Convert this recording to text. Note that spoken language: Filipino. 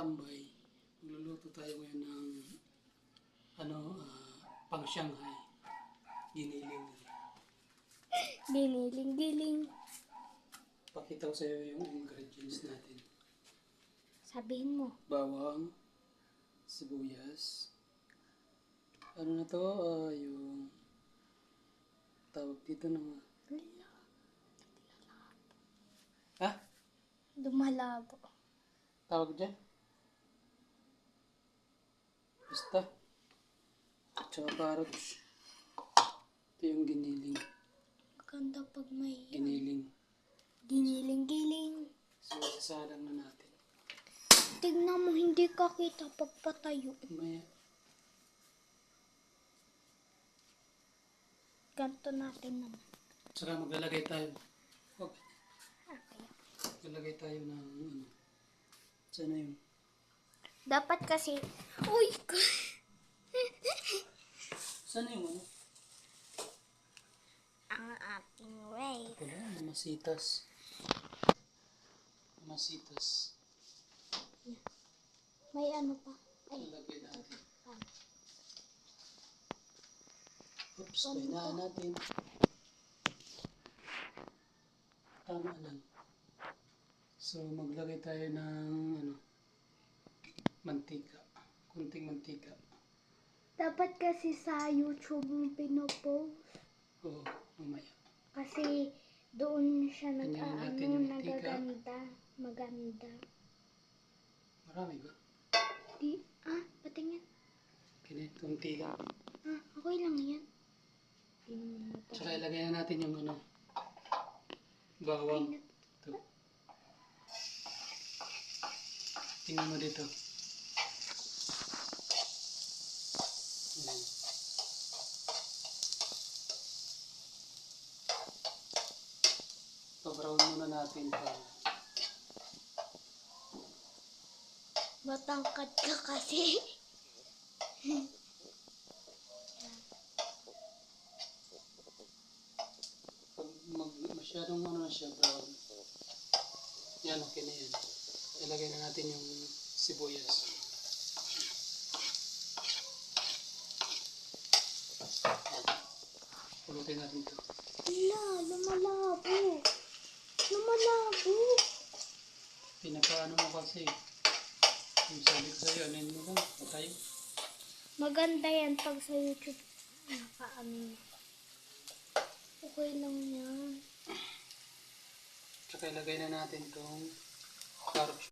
tambay, magluluto tayo ngayon ng pang Shanghai. Giniling. Diniling-diling. Pakita ko sa iyo yung ingredients natin. Sabihin mo. Bawang, sibuyas. Ano na to? Yung tawag dito ng... Ha? Lumalabo. Tawag dyan? Basta. Tsaka carrots. Ito yung giniling. Maganda pag may Giniling. Giniling-giling. So, sasalang na natin. Tignan mo, hindi ka kita pagpatayo. Maya. Ganto natin naman. Tsaka maglalagay tayo. Okay. Okay. Maglalagay tayo ng Sana yun. Dapat kasi... Uy! Sana yung Ang ating way. Wala, masitas. Masitas. May ano pa? Ay. Lagay natin. Ah. Oops, kainaan natin. Tama lang. So, maglagay tayo ng mantika. Kunting mantika. Dapat kasi sa YouTube mo pinopost. Oo, mamaya. Kasi doon siya Tingnan natin yung mantika. Maganda. Marami ba? Patingin. Kunti lang. Okay lang yan. Tingnan mo to. Tsaka ilagay na natin yung bawang. Ito. Tingnan mo dito. Ayan. Pa-brown muna natin pa. Matangkad ka kasi. Pag masyadong na siya brown. Yan, okay na yan. Ilagay na natin yung sibuyas. Pulutin natin ito. Lumalabo. Pinakaano mo kasi. Yung sabi ko sa'yo, anin mo lang, patay. Maganda yan pag sa YouTube. Nakaano. Okay lang yan. Tsaka ilagay na natin itong carrots.